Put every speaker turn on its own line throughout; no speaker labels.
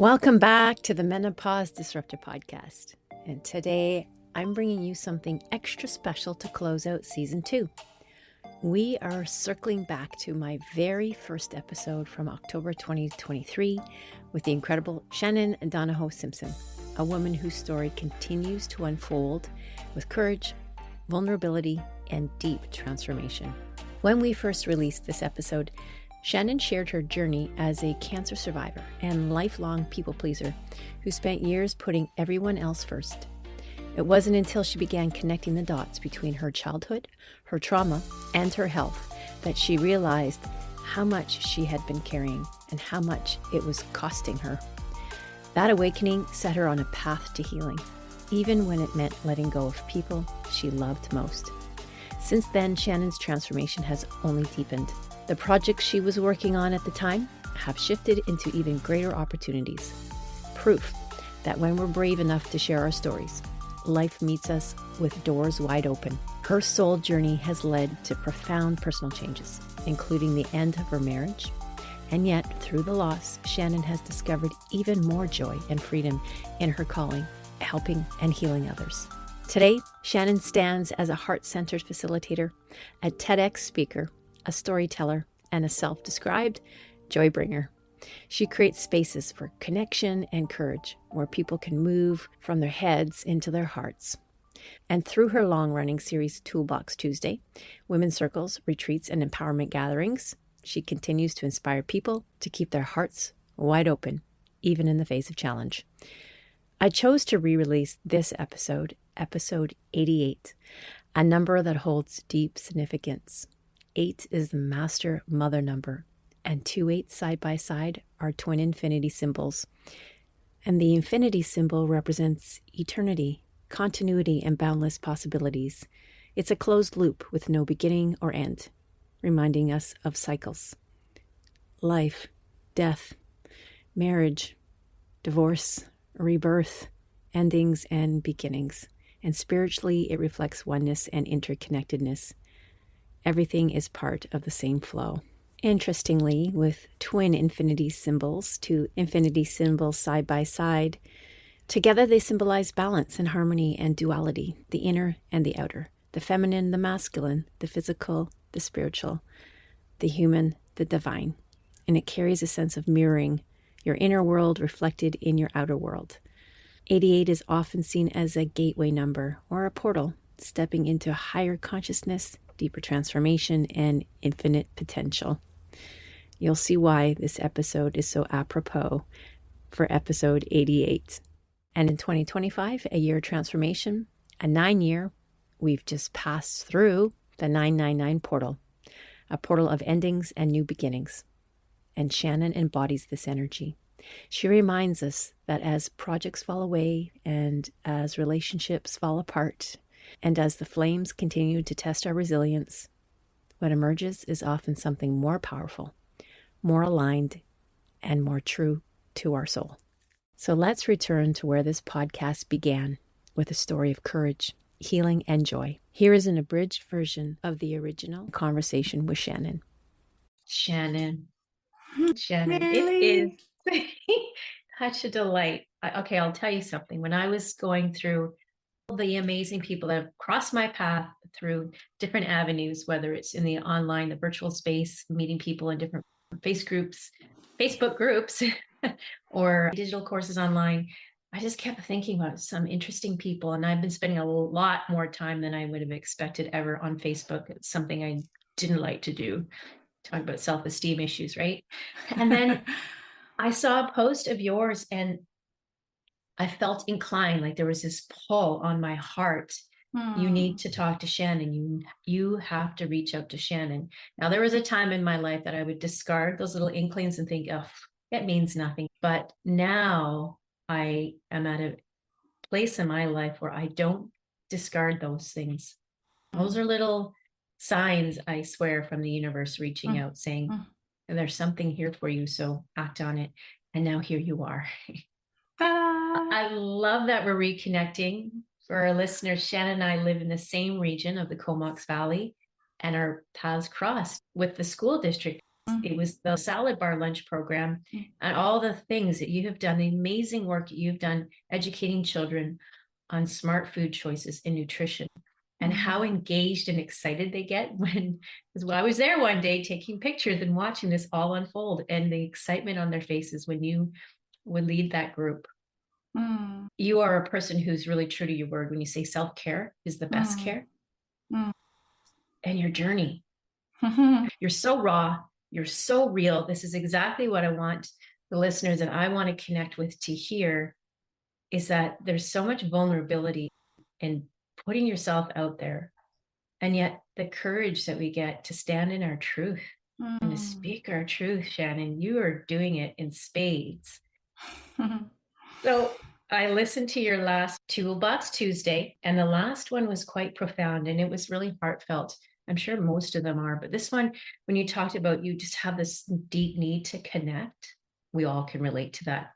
Welcome back to the Menopause Disruptor podcast. And today I'm bringing you something extra special to close out season 2. We are circling back to my very first episode from October 2023 with the incredible Shannon Donahoe-Simpson, a woman whose story continues to unfold with courage, vulnerability, and deep transformation. When we first released this episode, Shannon shared her journey as a cancer survivor and lifelong people pleaser who spent years putting everyone else first. It wasn't until she began connecting the dots between her childhood, her trauma, and her health that she realized how much she had been carrying and how much it was costing her. That awakening set her on a path to healing, even when it meant letting go of people she loved most. Since then, Shannon's transformation has only deepened. The projects she was working on at the time have shifted into even greater opportunities. Proof that when we're brave enough to share our stories, life meets us with doors wide open. Her soul journey has led to profound personal changes, including the end of her marriage. And yet, through the loss, Shannon has discovered even more joy and freedom in her calling, helping and healing others. Today, Shannon stands as a heart-centered facilitator, a TEDx speaker, a storyteller, and a self-described joy bringer. She creates spaces for connection and courage where people can move from their heads into their hearts. And through her long-running series Toolbox Tuesday, women's circles, retreats, and empowerment gatherings, she continues to inspire people to keep their hearts wide open, even in the face of challenge. I chose to re-release this episode, episode 88, a number that holds deep significance. 8 is the master mother number, and 2 8s side by side are twin infinity symbols. And the infinity symbol represents eternity, continuity, and boundless possibilities. It's a closed loop with no beginning or end, reminding us of cycles. Life, death, marriage, divorce, rebirth, endings, and beginnings. And spiritually, it reflects oneness and interconnectedness. Everything is part of the same flow. Interestingly, with twin infinity symbols, 2 infinity symbols side by side, together they symbolize balance and harmony and duality, the inner and the outer, the feminine, the masculine, the physical, the spiritual, the human, the divine. And it carries a sense of mirroring your inner world reflected in your outer world. 88 is often seen as a gateway number or a portal, stepping into higher consciousness, deeper transformation, and infinite potential. You'll see why this episode is so apropos for episode 88. And in 2025, a year of transformation, a 9-year, we've just passed through the 999 portal, a portal of endings and new beginnings. And Shannon embodies this energy. She reminds us that as projects fall away and as relationships fall apart, and as the flames continue to test our resilience, what emerges is often something more powerful, more aligned, and more true to our soul. So let's return to where this podcast began, with a story of courage, healing, and joy. Here is an abridged version of the original conversation with Shannon. Shannon,
Really?
it is such a delight. I'll tell you something. When I was going through the amazing people that have crossed my path through different avenues, whether it's in the online, the virtual space, meeting people in different Facebook groups, or digital courses online, I just kept thinking about some interesting people. And I've been spending a lot more time than I would have expected ever on Facebook. It's something I didn't like to do, talk about self-esteem issues, right? And then I saw a post of yours and I felt inclined, like there was this pull on my heart. You need to talk to Shannon. You have to reach out to Shannon. Now, there was a time in my life that I would discard those little inklings and think, oh, that means nothing. But now I am at a place in my life where I don't discard those things. Those are little signs, I swear, from the universe reaching out saying, there's something here for you, so act on it. And now here you are. I love that we're reconnecting. For our listeners, Shannon and I live in the same region of the Comox Valley, and our paths crossed with the school district
It was the salad bar lunch program and all the things that you have done, the amazing work that you've done educating children on smart food choices and nutrition, and how engaged and excited they get because I was there one day taking pictures and watching this all unfold, and the excitement on their faces when you would lead that group. You are a person who's really true to your word when you say self-care is the best care. And your journey. You're so raw. You're so real. This is exactly what I want the listeners that I want to connect with to hear, is that there's so much vulnerability in putting yourself out there. And yet the courage that we get to stand in our truth and to speak our truth, Shannon, you are doing it in spades. So I listened to your last Toolbox Tuesday, and the last one was quite profound and it was really heartfelt. I'm sure most of them are, but this one, when you talked about you just have this deep need to connect, we all can relate to that.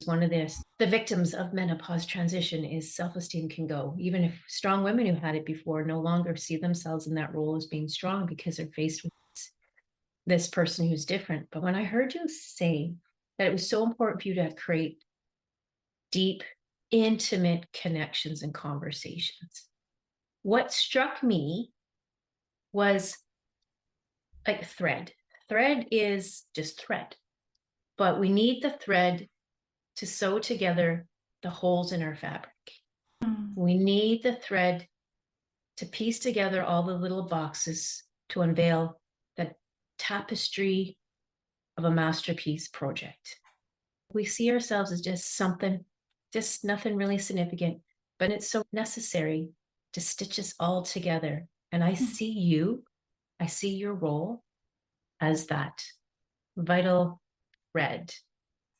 One of the victims of menopause transition is self-esteem can go. Even if strong women who had it before no longer see themselves in that role as being strong because they're faced with this person who's different. But when I heard you say that it was so important for you to create deep, intimate connections and conversations, what struck me was like thread. Thread is just thread, but we need the thread to sew together the holes in our fabric. We need the thread to piece together all the little boxes to unveil the tapestry of a masterpiece project. We see ourselves as just something, just nothing really significant, but it's so necessary to stitch us all together. And I see your role as that vital thread.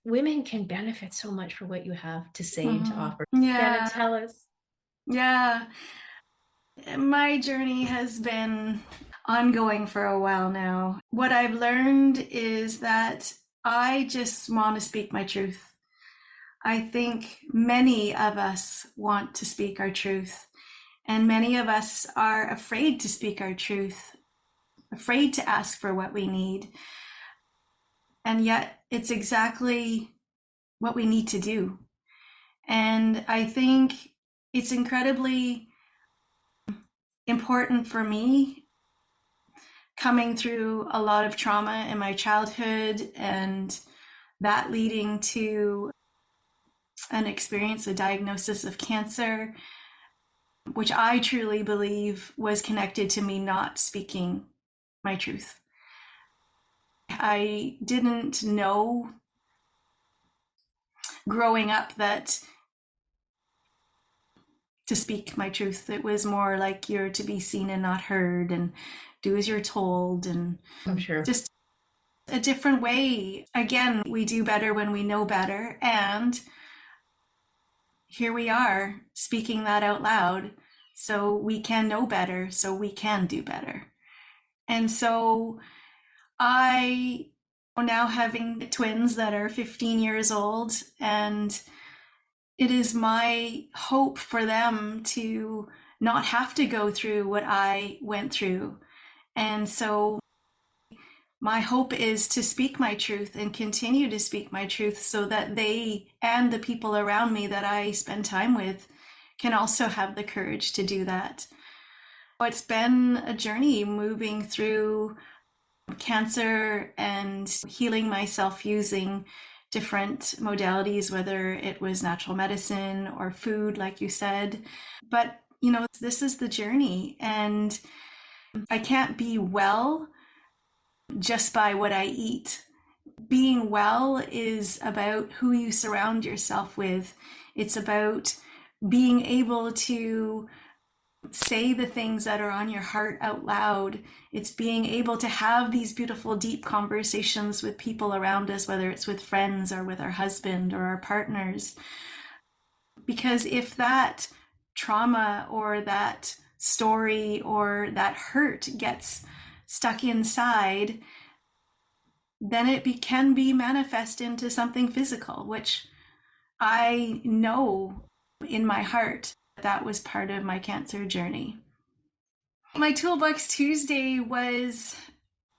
Women can benefit so much for what you have to say and to offer.
Yeah.
Tell us.
Yeah. My journey has been ongoing for a while now. What I've learned is that I just want to speak my truth. I think many of us want to speak our truth, and many of us are afraid to speak our truth, afraid to ask for what we need. And yet it's exactly what we need to do. And I think it's incredibly important for me, coming through a lot of trauma in my childhood and that leading to an experience, a diagnosis of cancer, which I truly believe was connected to me not speaking my truth. I didn't know growing up that to speak my truth, it was more like you're to be seen and not heard, and do as you're told, and
I'm sure
just a different way. Again, we do better when we know better, and here we are speaking that out loud, so we can know better, so we can do better. And so I now having twins that are 15 years old, and it is my hope for them to not have to go through what I went through. And so my hope is to speak my truth and continue to speak my truth so that they and the people around me that I spend time with can also have the courage to do that. It's been a journey moving through cancer and healing myself using different modalities, whether it was natural medicine or food, like you said. But, this is the journey, and I can't be well just by what I eat. Being well is about who you surround yourself with. It's about being able to say the things that are on your heart out loud. It's being able to have these beautiful, deep conversations with people around us, whether it's with friends or with our husband or our partners. Because if that trauma or that story or that hurt gets stuck inside, then it can be manifest into something physical, which I know in my heart that was part of my cancer journey. My Toolbox Tuesday was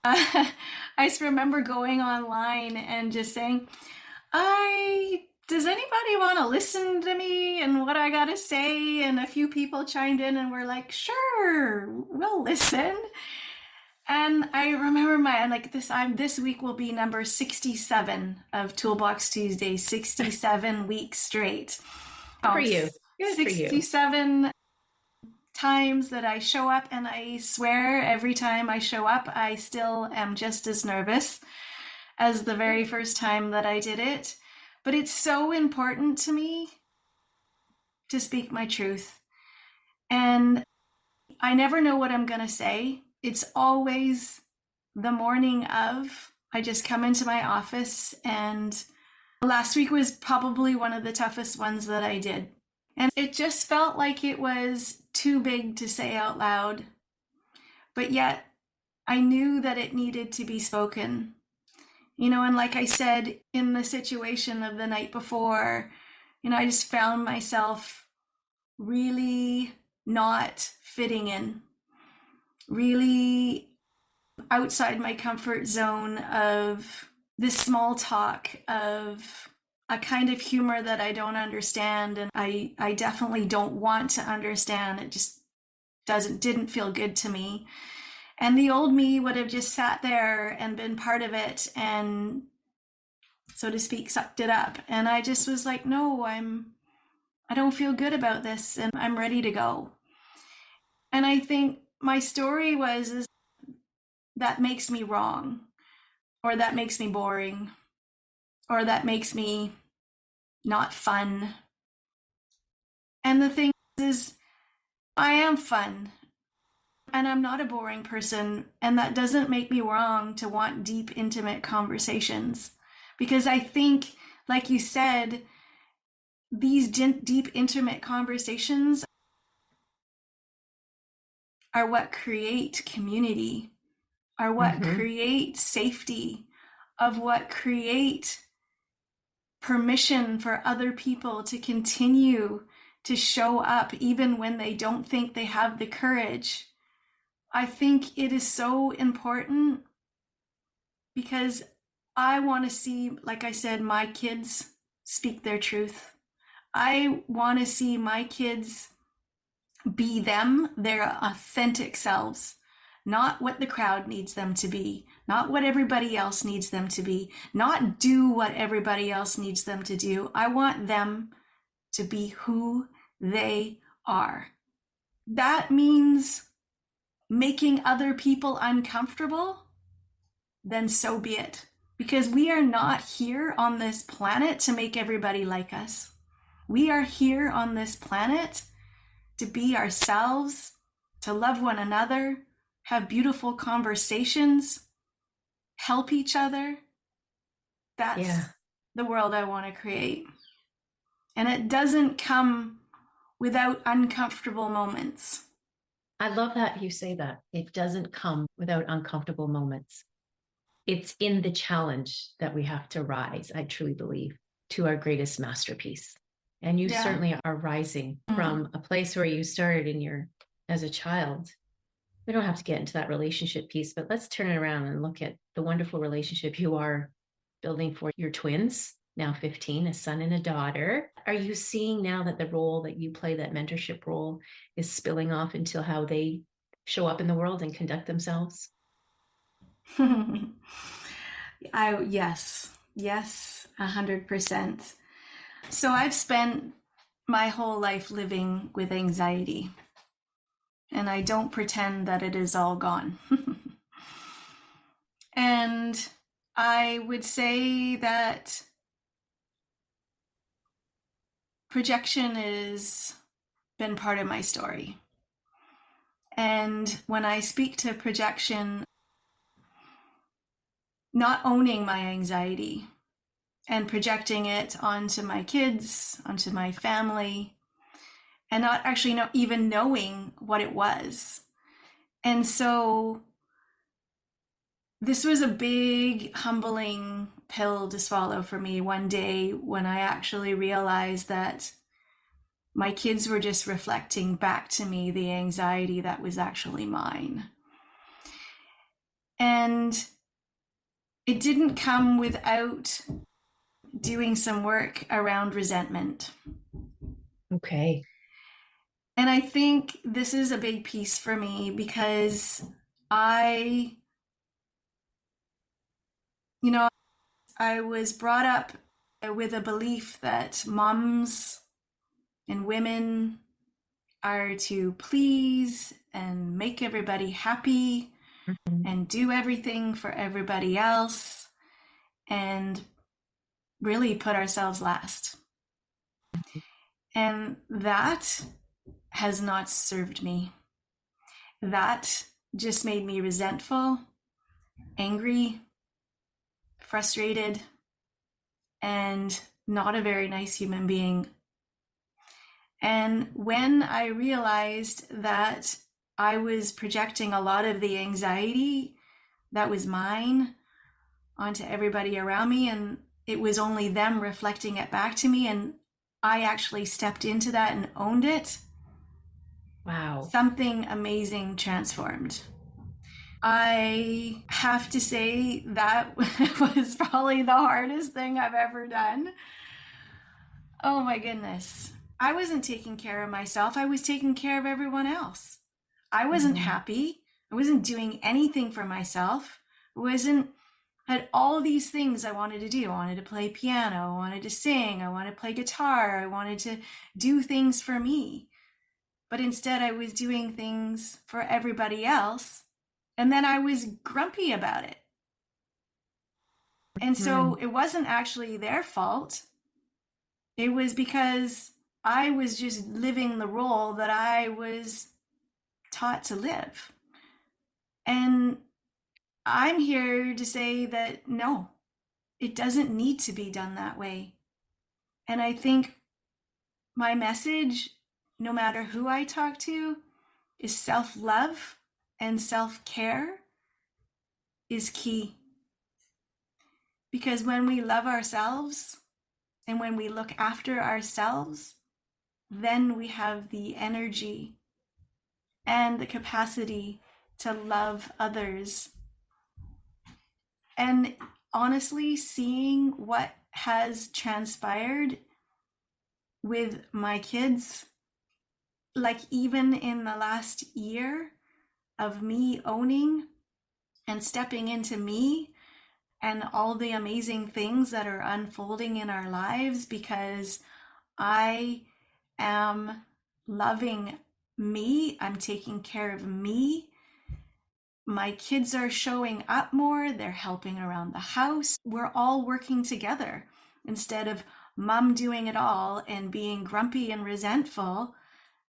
I just remember going online and just saying, does anybody want to listen to me and what I got to say? And a few people chimed in and were like, sure, we'll listen. And I remember this week will be number 67 of Toolbox Tuesday, 67 weeks straight.
Good for you. Good
67 times that I show up, and I swear every time I show up, I still am just as nervous as the very first time that I did it. But it's so important to me to speak my truth. And I never know what I'm going to say. It's always the morning of. I just come into my office, and last week was probably one of the toughest ones that I did. And it just felt like it was too big to say out loud. But yet I knew that it needed to be spoken. And like I said, in the situation of the night before, I just found myself really not fitting in, really outside my comfort zone of this small talk, of a kind of humor that I don't understand, and I definitely don't want to understand. It just didn't feel good to me. And the old me would have just sat there and been part of it and, so to speak, sucked it up. And I just was like, no, I don't feel good about this, and I'm ready to go. And I think my story is that makes me wrong, or that makes me boring, or that makes me not fun. And the thing is, I am fun, and I'm not a boring person, and that doesn't make me wrong to want deep, intimate conversations. Because I think, like you said, these deep, intimate conversations are what create community, are what create safety, of what create permission for other people to continue to show up even when they don't think they have the courage. I think it is so important because I want to see, like I said, my kids speak their truth. I want to see my kids be them, their authentic selves, not what the crowd needs them to be, not what everybody else needs them to be, not do what everybody else needs them to do. I want them to be who they are. That means making other people uncomfortable, then so be it. Because we are not here on this planet to make everybody like us. We are here on this planet to be ourselves, to love one another, have beautiful conversations, help each other. That's the world I want to create. And it doesn't come without uncomfortable moments.
I love that you say that. It doesn't come without uncomfortable moments. It's in the challenge that we have to rise, I truly believe, to our greatest masterpiece. And you certainly are rising from a place where you started as a child. We don't have to get into that relationship piece, but let's turn it around and look at the wonderful relationship you are building for your twins, now 15, a son and a daughter. Are you seeing now that the role that you play, that mentorship role, is spilling off into how they show up in the world and conduct themselves?
Yes, 100%. So I've spent my whole life living with anxiety, and I don't pretend that it is all gone. And I would say that projection has been part of my story. And when I speak to projection, not owning my anxiety and projecting it onto my kids, onto my family, and not actually even knowing what it was. And so this was a big, humbling pill to swallow for me one day when I actually realized that my kids were just reflecting back to me the anxiety that was actually mine. And it didn't come without doing some work around resentment.
Okay.
And I think this is a big piece for me because I was brought up with a belief that moms and women are to please and make everybody happy and do everything for everybody else and really put ourselves last. And that has not served me. That just made me resentful, angry, frustrated, and not a very nice human being. And when I realized that I was projecting a lot of the anxiety that was mine onto everybody around me, and it was only them reflecting it back to me, and I actually stepped into that and owned it.
Wow.
Something amazing transformed. I have to say that was probably the hardest thing I've ever done. Oh my goodness. I wasn't taking care of myself. I was taking care of everyone else. I wasn't happy. I wasn't doing anything for myself. I had all these things I wanted to do. I wanted to play piano. I wanted to sing. I wanted to play guitar. I wanted to do things for me. But instead I was doing things for everybody else. And then I was grumpy about it. And so it wasn't actually their fault. It was because I was just living the role that I was taught to live. And I'm here to say that no, it doesn't need to be done that way. And I think my message, no matter who I talk to, is self-love and self-care is key. Because when we love ourselves and when we look after ourselves, then we have the energy and the capacity to love others. And honestly, seeing what has transpired with my kids, like even in the last year of me owning and stepping into me and all the amazing things that are unfolding in our lives because I am loving me, I'm taking care of me. My kids are showing up more, they're helping around the house. We're all working together instead of mom doing it all and being grumpy and resentful.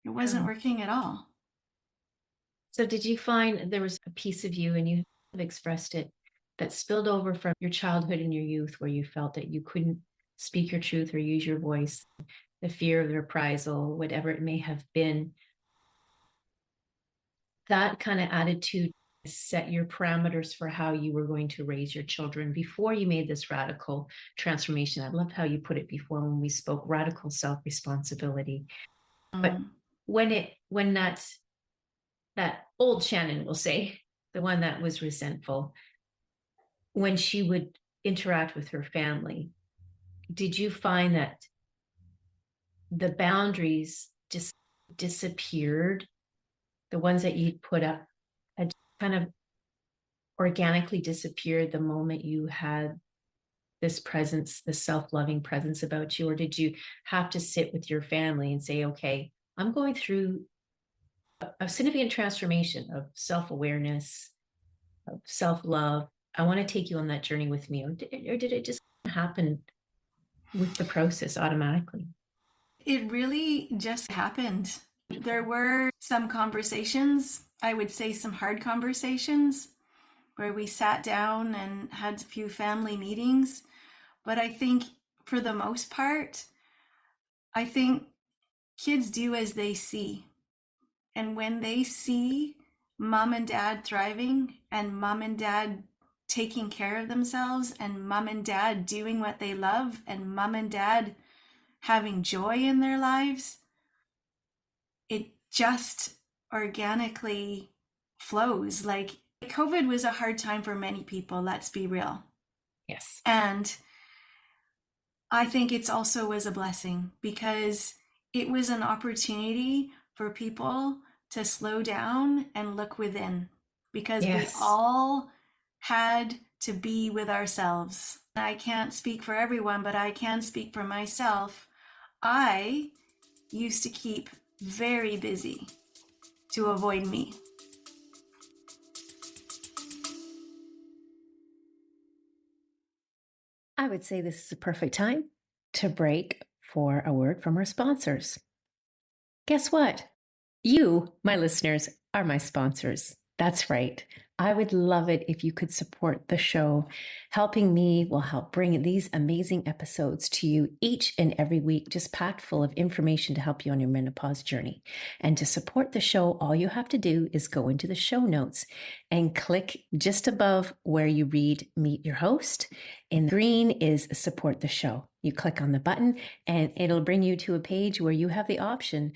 It wasn't working at all.
So did you find there was a piece of you, and you have expressed it, that spilled over from your childhood and your youth where you felt that you couldn't speak your truth or use your voice, the fear of reprisal, whatever it may have been? That kind of attitude set your parameters for how you were going to raise your children before you made this radical transformation. I loved how you put it before when we spoke radical self-responsibility. But when that old Shannon, we'll say, the one that was resentful, when she would interact with her family, did you find that the boundaries just disappeared? The ones that you'd put up had kind of organically disappeared the moment you had this presence, this self-loving presence about you? Or did you have to sit with your family and say, okay, I'm going through a significant transformation of self-awareness, of self-love. I want to take you on that journey with me. Or did it just happen with the process automatically?
It really just happened. There were some conversations, I would say some hard conversations, where we sat down and had a few family meetings. But I think for the most part, I think kids do as they see. And when they see mom and dad thriving and mom and dad taking care of themselves and mom and dad doing what they love and mom and dad having joy in their lives, it just organically flows. Like COVID was a hard time for many people, let's be real.
Yes.
And I think it's also was a blessing because it was an opportunity for people to slow down and look within, because we all had to be with ourselves. I can't speak for everyone, but I can speak for myself. I used to keep very busy to avoid me.
I would say this is a perfect time to break for a word from our sponsors. Guess what? You, my listeners, are my sponsors. That's right. I would love it if you could support the show. Helping me will help bring these amazing episodes to you each and every week, just packed full of information to help you on your menopause journey. And to support the show, all you have to do is go into the show notes and click just above where you read Meet Your Host. In green is Support the Show. You click on the button and it'll bring you to a page where you have the option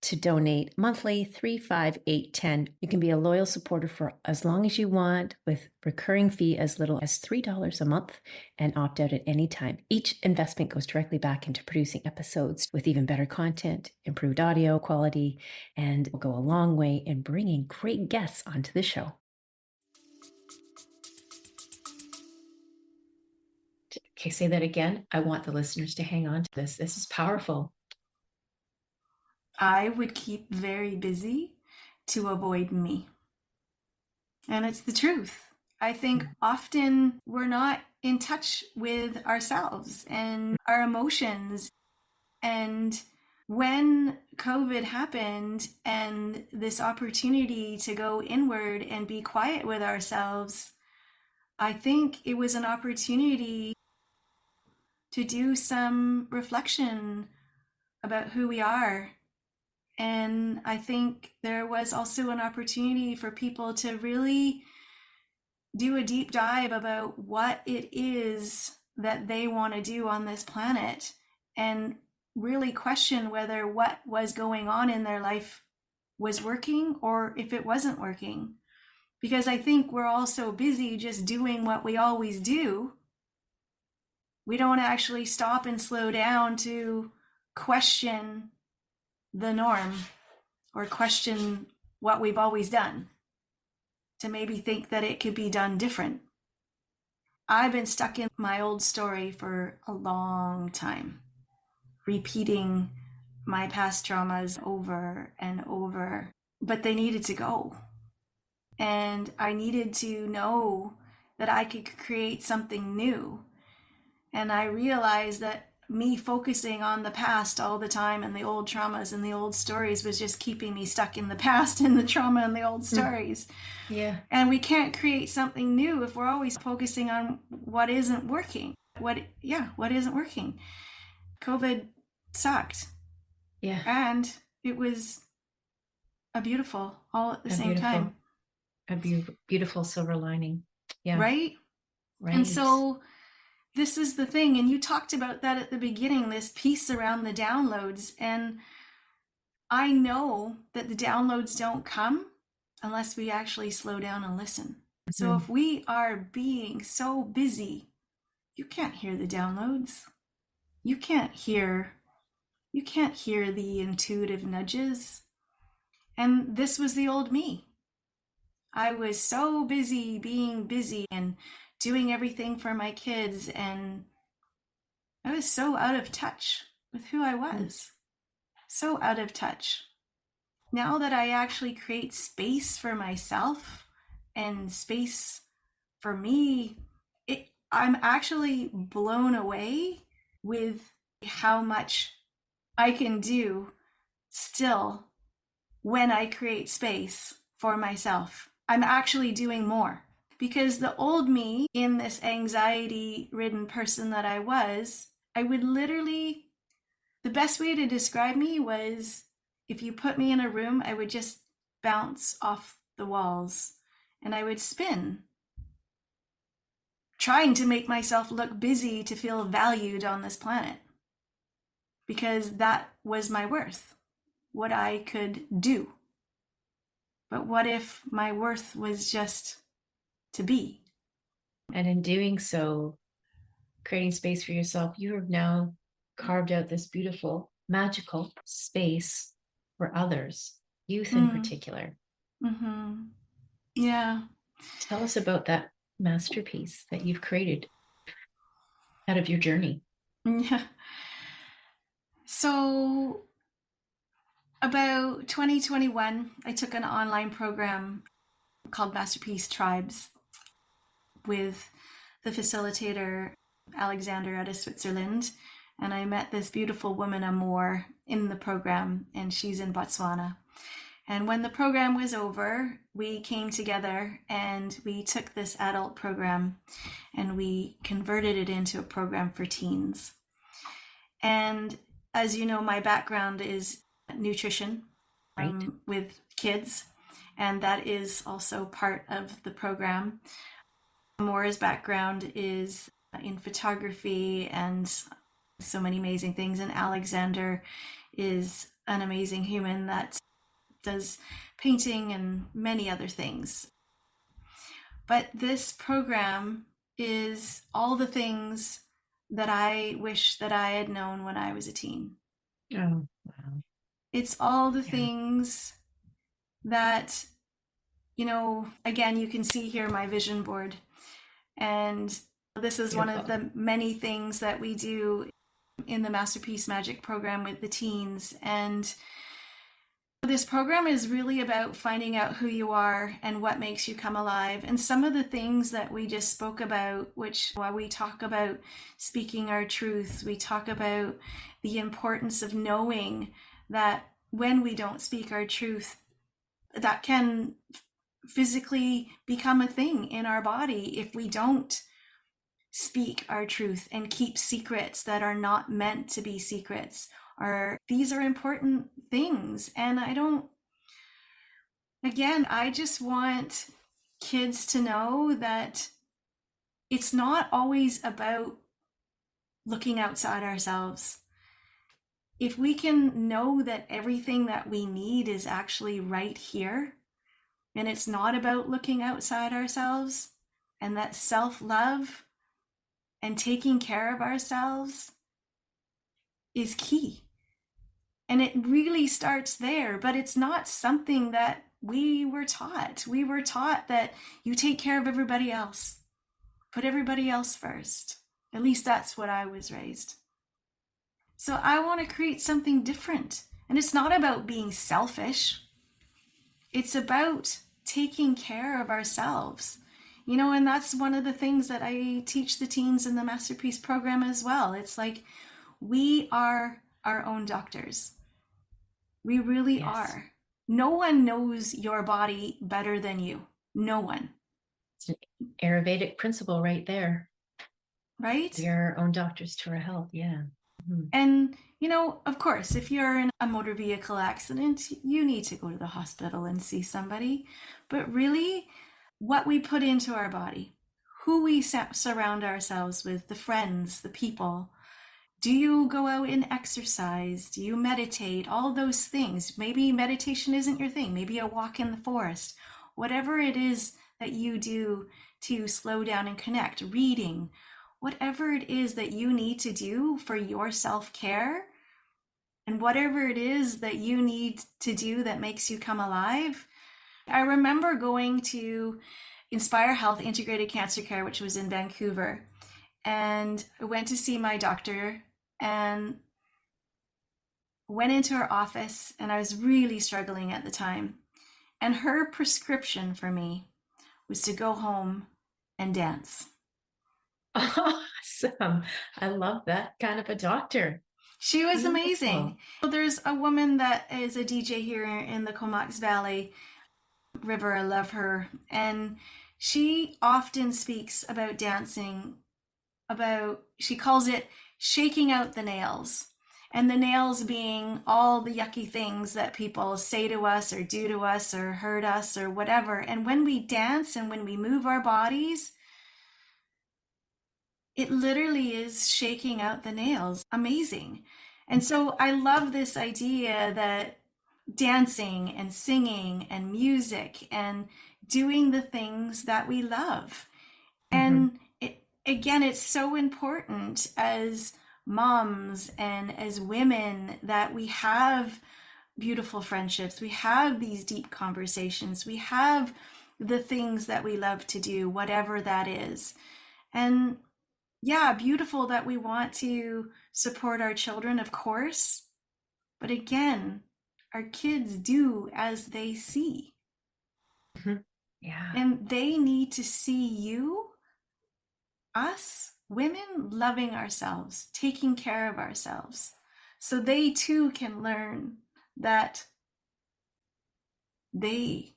to donate monthly, 3, 5, 8, 10. You can be a loyal supporter for as long as you want, with recurring fee as little as $3 a month, and opt out at any time. Each investment goes directly back into producing episodes with even better content, improved audio quality, and will go a long way in bringing great guests onto the show.
Okay, say that again. I want the listeners to hang on to this. This is powerful.
I would keep very busy to avoid me. And it's the truth. I think often we're not in touch with ourselves and our emotions. And when COVID happened and this opportunity to go inward and be quiet with ourselves, I think it was an opportunity to do some reflection about who we are. And I think there was also an opportunity for people to really do a deep dive about what it is that they want to do on this planet, and really question whether what was going on in their life was working or if it wasn't working. Because I think we're all so busy just doing what we always do. We don't actually stop and slow down to question the norm or question what we've always done, to maybe think that it could be done different. I've been stuck in my old story for a long time, repeating my past traumas over and over, but they needed to go. And I needed to know that I could create something new. And I realized that me focusing on the past all the time and the old traumas and the old stories was just keeping me stuck in the past and the trauma and the old stories.
Yeah.
And we can't create something new if we're always focusing on what isn't working. What isn't working? COVID sucked.
Yeah.
And it was a beautiful all at the same time.
A beautiful silver lining. Yeah.
Right? And so this is the thing, and you talked about that at the beginning, this piece around the downloads. And I know that the downloads don't come unless we actually slow down and listen. So if we are being so busy, you can't hear the downloads. You can't hear the intuitive nudges. And this was the old me. I was so busy being busy and doing everything for my kids, and I was so out of touch with who I was. So out of touch. Now that I actually create space for myself and space for me, I'm actually blown away with how much I can do still when I create space for myself. I'm actually doing more. Because the old me, in this anxiety-ridden person that I was, I would literally, the best way to describe me was, if you put me in a room, I would just bounce off the walls and I would spin, trying to make myself look busy to feel valued on this planet. Because that was my worth, what I could do. But what if my worth was just to be.
And in doing so, creating space for yourself, you have now carved out this beautiful, magical space for others, youth in particular.
Mm-hmm. Yeah.
Tell us about that masterpiece that you've created out of your journey.
Yeah. So about 2021, I took an online program called Masterpiece Tribes with the facilitator Alexander out of Switzerland. And I met this beautiful woman, Amor, in the program, and she's in Botswana. And when the program was over, we came together and we took this adult program and we converted it into a program for teens. And as you know, my background is nutrition,
Right.
with kids, and that is also part of the program. Maura's background is in photography and so many amazing things, and Alexander is an amazing human that does painting and many other things. But this program is all the things that I wish that I had known when I was a teen.
Oh, wow.
It's all the
Yeah.
things that, you know, again, you can see here my vision board. And this is one of the many things that we do in the Masterpiece Magic program with the teens. And this program is really about finding out who you are and what makes you come alive. And some of the things that we just spoke about, which while we talk about speaking our truth, we talk about the importance of knowing that when we don't speak our truth, that can physically become a thing in our body if we don't speak our truth and keep secrets that are not meant to be secrets. Or these are important things. And I just want kids to know that it's not always about looking outside ourselves. If we can know that everything that we need is actually right here, and it's not about looking outside ourselves, and that self-love and taking care of ourselves is key. And it really starts there, but it's not something that we were taught. We were taught that you take care of everybody else. Put everybody else first. At least that's what I was raised. So I want to create something different. And it's not about being selfish. It's about taking care of ourselves. You know, and that's one of the things that I teach the teens in the Masterpiece program as well. It's like we are our own doctors. We really are. No one knows your body better than you. No one.
It's an Ayurvedic principle right there.
Right?
We are our own doctors to our health. Yeah. Mm-hmm.
And, you know, of course, if you're in a motor vehicle accident, you need to go to the hospital and see somebody. But really, what we put into our body, who we surround ourselves with, the friends, the people. Do you go out and exercise? Do you meditate? All those things. Maybe meditation isn't your thing. Maybe a walk in the forest. Whatever it is that you do to slow down and connect, reading, whatever it is that you need to do for your self-care, and whatever it is that you need to do that makes you come alive. I remember going to Inspire Health Integrated Cancer Care, which was in Vancouver, and I went to see my doctor and went into her office, and I was really struggling at the time. And her prescription for me was to go home and dance.
Awesome. I love that kind of a doctor.
She was
Beautiful.
amazing. Well, there's a woman that is a DJ here in the Comox Valley River. I love her. And she often speaks about dancing, she calls it shaking out the nails. And the nails being all the yucky things that people say to us or do to us or hurt us or whatever. And when we dance and when we move our bodies, it literally is shaking out the nails. Amazing. And so I love this idea that dancing and singing and music and doing the things that we love.
Mm-hmm.
And again, it's so important as moms and as women that we have beautiful friendships, we have these deep conversations, we have the things that we love to do, whatever that is. And yeah, beautiful that we want to support our children, of course. But again, our kids do as they see.
Mm-hmm. Yeah.
And they need to see you, us, women, loving ourselves, taking care of ourselves. So they too can learn that they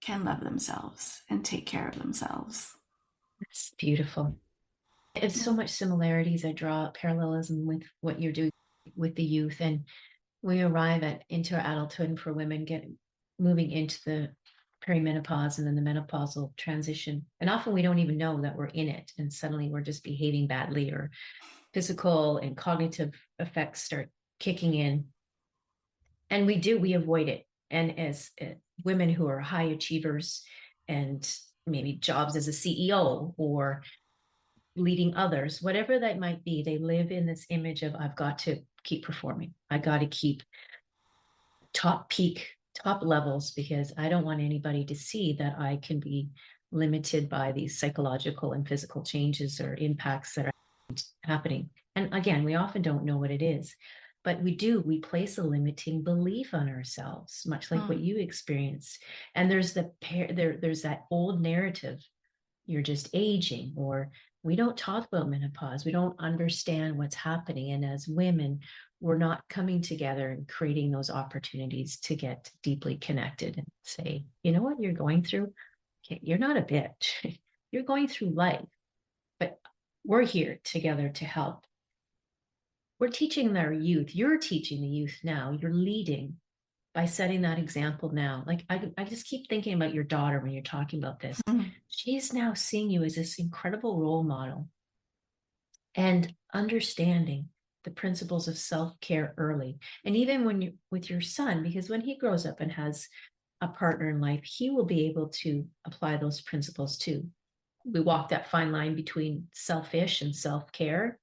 can love themselves and take care of themselves.
It's beautiful. It's so much similarities. I draw parallelism with what you're doing with the youth. And we arrive into adulthood for women, moving into the perimenopause and then the menopausal transition. And often we don't even know that we're in it. And suddenly we're just behaving badly, or physical and cognitive effects start kicking in. And we avoid it. And as women who are high achievers and maybe jobs as a CEO or leading others, whatever that might be, they live in this image of, I've got to keep performing. I got to keep top levels, because I don't want anybody to see that I can be limited by these psychological and physical changes or impacts that are happening. And again, we often don't know what it is, but we place a limiting belief on ourselves, much like what you experienced. And there's there's that old narrative, you're just aging, or we don't talk about menopause. We don't understand what's happening. And as women, we're not coming together and creating those opportunities to get deeply connected and say, you know what you're going through? Okay, you're not a bitch. You're going through life, but we're here together to help. We're teaching our youth. You're teaching the youth now. You're leading by setting that example now. Like I just keep thinking about your daughter when you're talking about this. She's now seeing you as this incredible role model and understanding the principles of self-care early. And even when you with your son, because when he grows up and has a partner in life, he will be able to apply those principles too. We walk that fine line between selfish and self-care.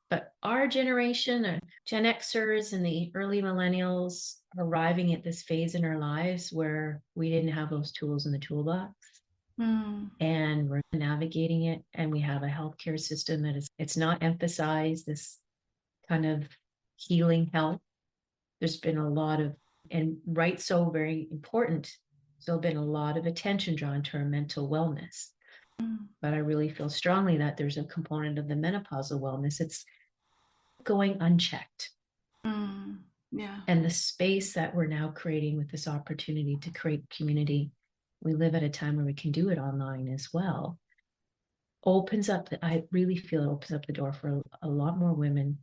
But our generation, Gen Xers and the early millennials, arriving at this phase in our lives where we didn't have those tools in the toolbox. And we're navigating it, and we have a healthcare system that it's not emphasized this kind of healing health. There's been a lot of, and right, so very important, there's been a lot of attention drawn to our mental wellness. But I really feel strongly that there's a component of the menopausal wellness. It's going unchecked.
Yeah.
And the space that we're now creating with this opportunity to create community, we live at a time where we can do it online as well, I really feel it opens up the door for a lot more women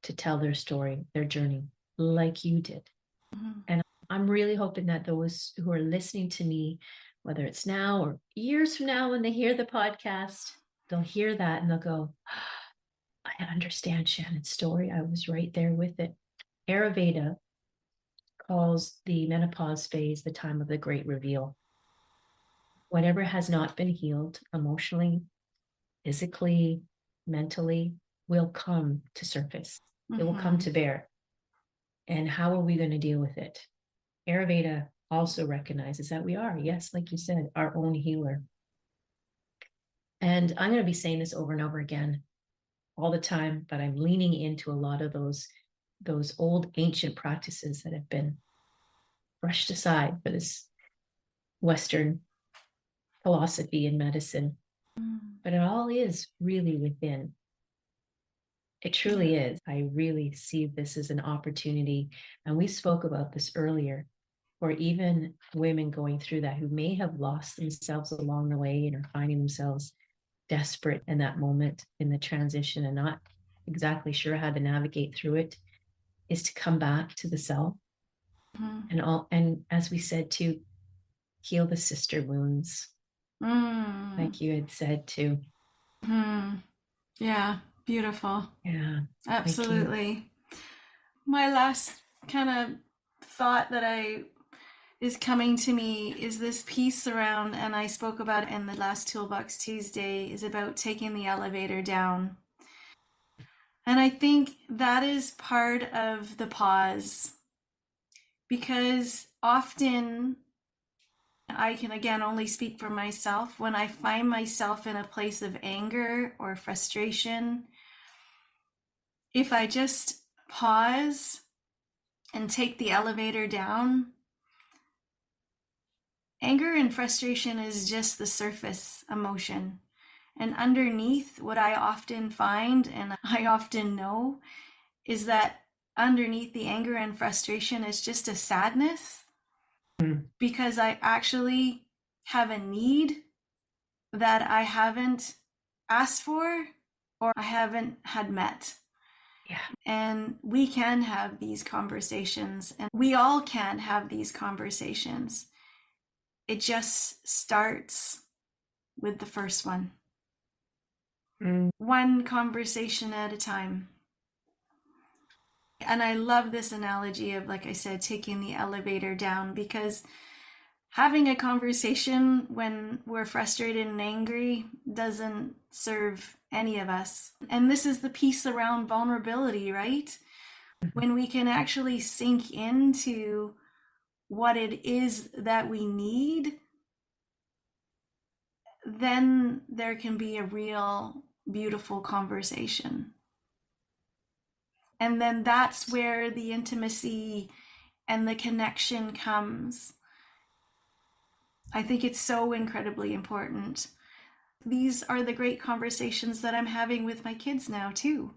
to tell their story, their journey, like you did. And I'm really hoping that those who are listening to me, whether it's now or years from now when they hear the podcast, they'll hear that and they'll go, I understand Shannon's story. I was right there with it. Ayurveda calls the menopause phase the time of the great reveal. Whatever has not been healed emotionally, physically, mentally, will come to surface. It will come to bear. And how are we going to deal with it? Ayurveda also recognizes that we are, yes, like you said, our own healer. And I'm going to be saying this over and over again all the time, but I'm leaning into a lot of those old ancient practices that have been brushed aside for this Western philosophy and medicine. But it all is really within. It truly is. I really see this as an opportunity. And we spoke about this earlier, or even women going through that who may have lost themselves along the way and are finding themselves desperate in that moment in the transition and not exactly sure how to navigate through it, is to come back to the self. And as we said, to heal the sister wounds, like you had said too.
Yeah, beautiful.
Yeah,
absolutely. My last kind of thought that I is coming to me is this piece around, and I spoke about it in the last Toolbox Tuesday, is about taking the elevator down. And I think that is part of the pause, because often I can, again, only speak for myself. When I find myself in a place of anger or frustration, if I just pause and take the elevator down, anger and frustration is just the surface emotion. And underneath, what I often find, and I often know, is that underneath the anger and frustration is just a sadness, because I actually have a need that I haven't asked for or I haven't had met.
Yeah.
And we can have these conversations, and we all can have these conversations. It just starts with the first one. One conversation at a time. And I love this analogy of, like I said, taking the elevator down, because having a conversation when we're frustrated and angry doesn't serve any of us. And this is the piece around vulnerability, right? When we can actually sink into what it is that we need, then there can be a real beautiful conversation. And then that's where the intimacy and the connection comes. I think it's so incredibly important. These are the great conversations that I'm having with my kids now too.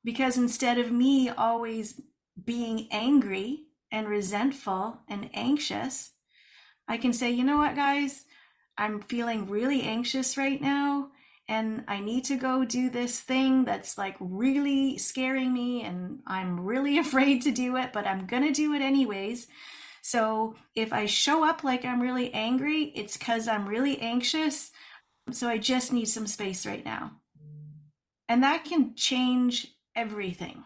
Because instead of me always being angry and resentful and anxious, I can say, you know what, guys, I'm feeling really anxious right now, and I need to go do this thing that's like really scaring me, and I'm really afraid to do it, but I'm gonna do it anyways. So if I show up like I'm really angry, it's because I'm really anxious. So I just need some space right now. And that can change everything.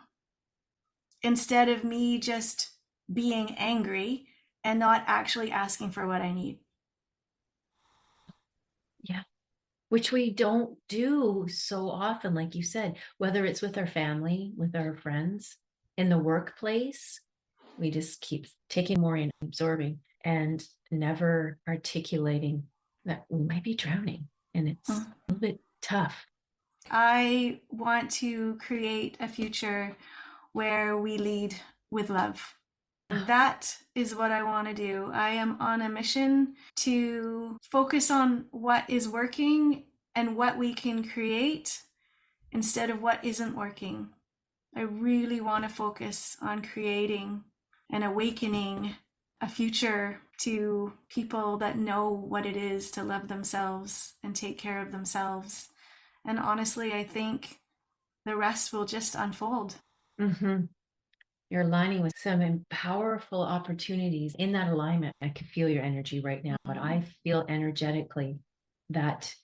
Instead of me just being angry and not actually asking for what I need.
Yeah. Which we don't do so often, like you said, whether it's with our family, with our friends, in the workplace, we just keep taking more in, absorbing, and never articulating that we might be drowning, and it's a little bit tough.
I want to create a future where we lead with love. That is what I want to do. I am on a mission to focus on what is working and what we can create instead of what isn't working. I really want to focus on creating and awakening a future to people that know what it is to love themselves and take care of themselves. And honestly, I think the rest will just unfold.
Mm-hmm. You're aligning with some powerful opportunities in that alignment. I can feel your energy right now, but I feel energetically that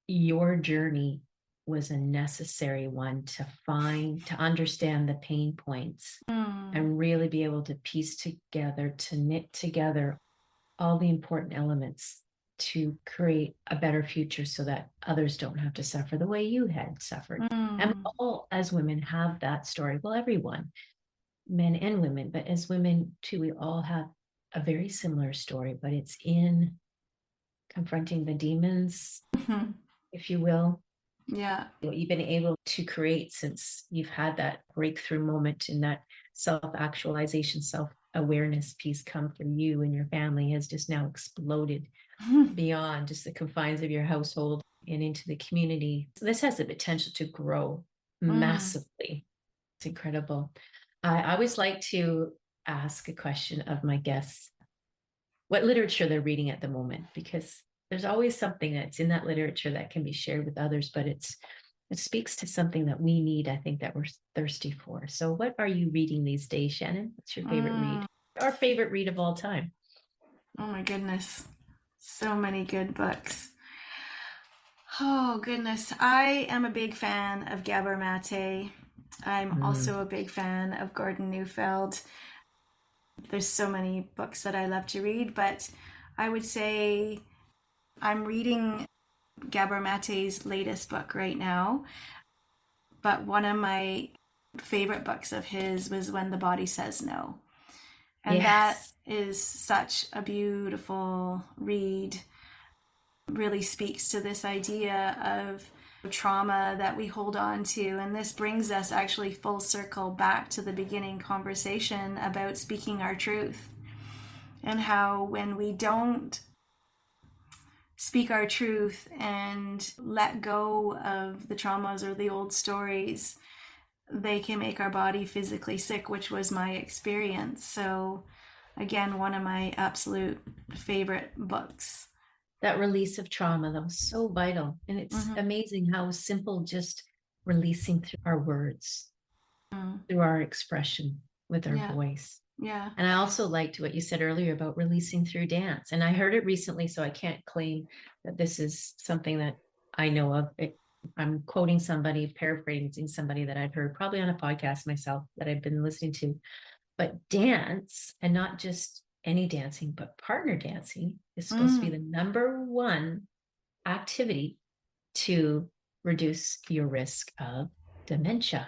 your journey was a necessary one to understand the pain points and really be able to piece together, to knit together all the important elements to create a better future so that others don't have to suffer the way you had suffered. And all, as women, have that story. Well, everyone, men and women, but as women too, we all have a very similar story, but it's in confronting the demons, if you will.
Yeah.
What you've been able to create since you've had that breakthrough moment in that self-actualization, self-awareness piece come from you and your family has just now exploded beyond just the confines of your household and into the community. So this has the potential to grow massively. It's incredible. I always like to ask a question of my guests, what literature they're reading at the moment, because there's always something that's in that literature that can be shared with others, but it speaks to something that we need, I think, that we're thirsty for. So what are you reading these days, Shannon? What's your favorite read? Our favorite read of all time?
Oh my goodness. So many good books. Oh goodness. I am a big fan of Gabor Mate. I'm also a big fan of Gordon Neufeld. There's so many books that I love to read, but I would say I'm reading Gabor Mate's latest book right now. But one of my favorite books of his was When the Body Says No. And that
Yes.
is such a beautiful read. Really speaks to this idea of trauma that we hold on to. And this brings us actually full circle back to the beginning conversation about speaking our truth, and how when we don't speak our truth and let go of the traumas or the old stories, they can make our body physically sick, which was my experience. So again, one of my absolute favorite books.
That release of trauma, that was so vital. And it's amazing how simple just releasing through our words, through our expression with our voice.
Yeah.
And I also liked what you said earlier about releasing through dance. And I heard it recently, so I can't claim that this is something that I know of. I'm quoting somebody, paraphrasing somebody that I've heard probably on a podcast myself that I've been listening to. But dance, and not just any dancing, but partner dancing, is supposed to be the number one activity to reduce your risk of dementia.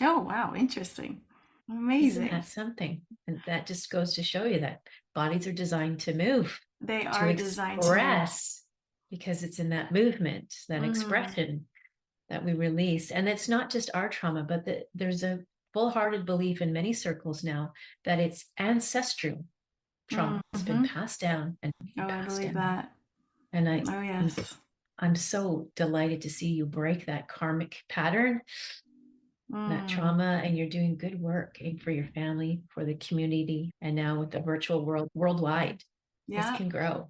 Oh, wow. Interesting. Amazing.
Isn't that something? And that just goes to show you that bodies are designed to move.
They are designed to
express, because it's in that movement, that expression that we release. And it's not just our trauma, but there's a full-hearted belief in many circles now that it's ancestral trauma. It's been passed down and
I believe that.
And
yes.
I'm so delighted to see you break that karmic pattern, that trauma, and you're doing good work for your family, for the community, and now with the virtual world worldwide. This can grow.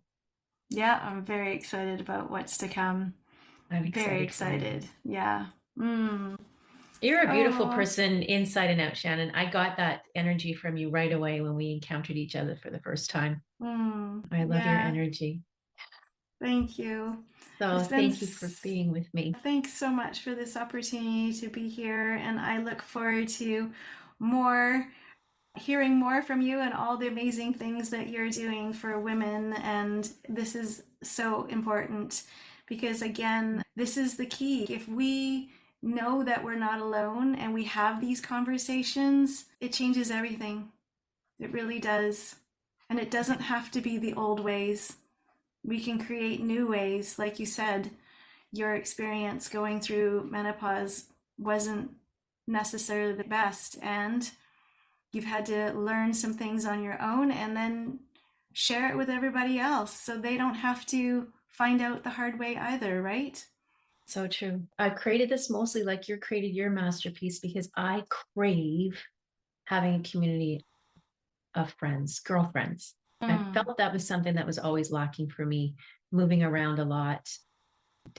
Yeah, I'm very excited about what's to come.
I'm
very excited. Yeah.
You're a beautiful person inside and out, Shannon. I got that energy from you right away when we encountered each other for the first time. I love your energy.
Thank you.
So thank you for being with me.
Thanks so much for this opportunity to be here. And I look forward to hearing more from you and all the amazing things that you're doing for women. And this is so important because, again, this is the key. If we know that we're not alone and we have these conversations, it changes everything. It really does. And it doesn't have to be the old ways. We can create new ways. Like you said, your experience going through menopause wasn't necessarily the best, and you've had to learn some things on your own and then share it with everybody else so they don't have to find out the hard way either, right?
So true. I created this mostly like you created your masterpiece because I crave having a community of friends, girlfriends. I felt that was something that was always lacking for me, moving around a lot,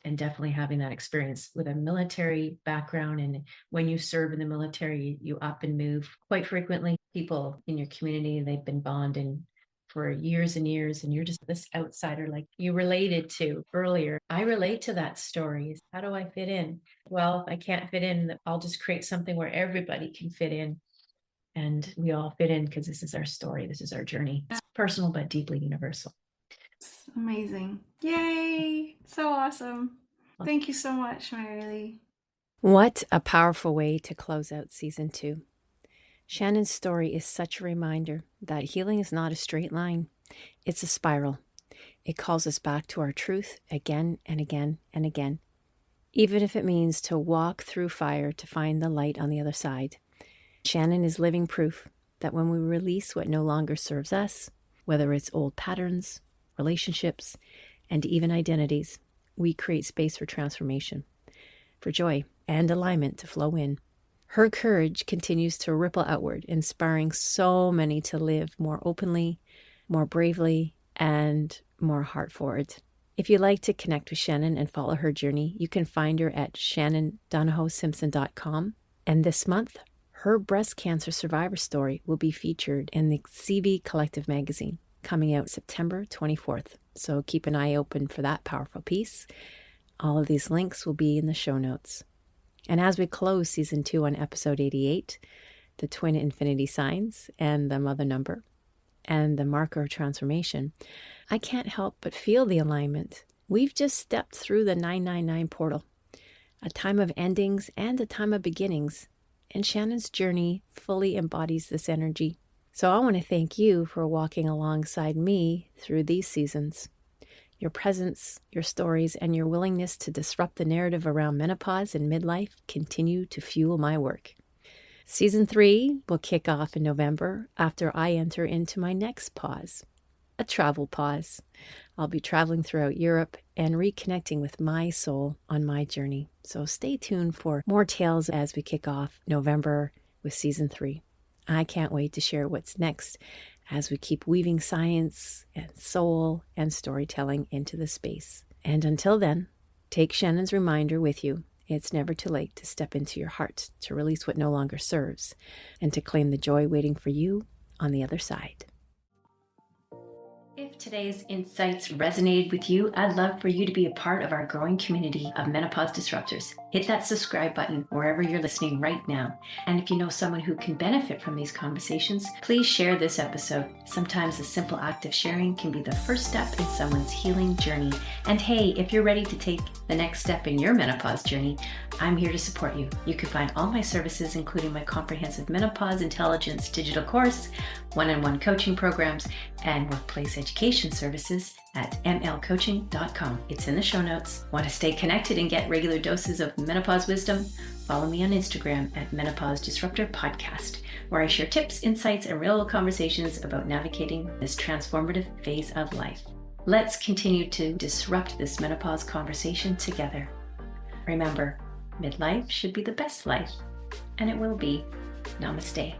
and definitely having that experience with a military background. And when you serve in the military, you up and move quite frequently. People in your community, they've been bonding for years and years, and you're just this outsider like you related to earlier. I relate to that story. How do I fit in? Well, if I can't fit in, I'll just create something where everybody can fit in. And we all fit in because this is our story. This is our journey. It's personal, but deeply universal.
It's amazing. Yay. So awesome. Thank you so much, Mary-Lee.
What a powerful way to close out season 2. Shannon's story is such a reminder that healing is not a straight line. It's a spiral. It calls us back to our truth again and again and again, even if it means to walk through fire to find the light on the other side. Shannon is living proof that when we release what no longer serves us, whether it's old patterns, relationships, and even identities, we create space for transformation, for joy and alignment to flow in. Her courage continues to ripple outward, inspiring so many to live more openly, more bravely, and more heart forward. If you'd like to connect with Shannon and follow her journey, you can find her at shannondonahoe-simpson.com. And this month, her breast cancer survivor story will be featured in the CV Collective magazine, coming out September 24th. So keep an eye open for that powerful piece. All of these links will be in the show notes. And as we close season 2 on episode 88, the twin infinity signs and the mother number, and the marker of transformation, I can't help but feel the alignment. We've just stepped through the 999 portal, a time of endings and a time of beginnings, and Shannon's journey fully embodies this energy. So I want to thank you for walking alongside me through these seasons. Your presence, your stories, and your willingness to disrupt the narrative around menopause and midlife continue to fuel my work. Season 3 will kick off in November after I enter into my next pause, a travel pause. I'll be traveling throughout Europe and reconnecting with my soul on my journey. So stay tuned for more tales as we kick off November with Season 3. I can't wait to share what's next as we keep weaving science and soul and storytelling into the space. And until then, take Shannon's reminder with you. It's never too late to step into your heart, to release what no longer serves, and to claim the joy waiting for you on the other side. If today's insights resonated with you, I'd love for you to be a part of our growing community of menopause disruptors. Hit that subscribe button wherever you're listening right now. And if you know someone who can benefit from these conversations, please share this episode. Sometimes a simple act of sharing can be the first step in someone's healing journey. And hey, if you're ready to take the next step in your menopause journey, I'm here to support you. You can find all my services, including my comprehensive menopause intelligence digital course, one-on-one coaching programs, and workplace education services at mlcoaching.com. It's in the show notes. Want to stay connected and get regular doses of menopause wisdom? Follow me on Instagram at Menopause Disruptor Podcast, where I share tips, insights, and real conversations about navigating this transformative phase of life. Let's continue to disrupt this menopause conversation together. Remember, midlife should be the best life, and it will be. Namaste.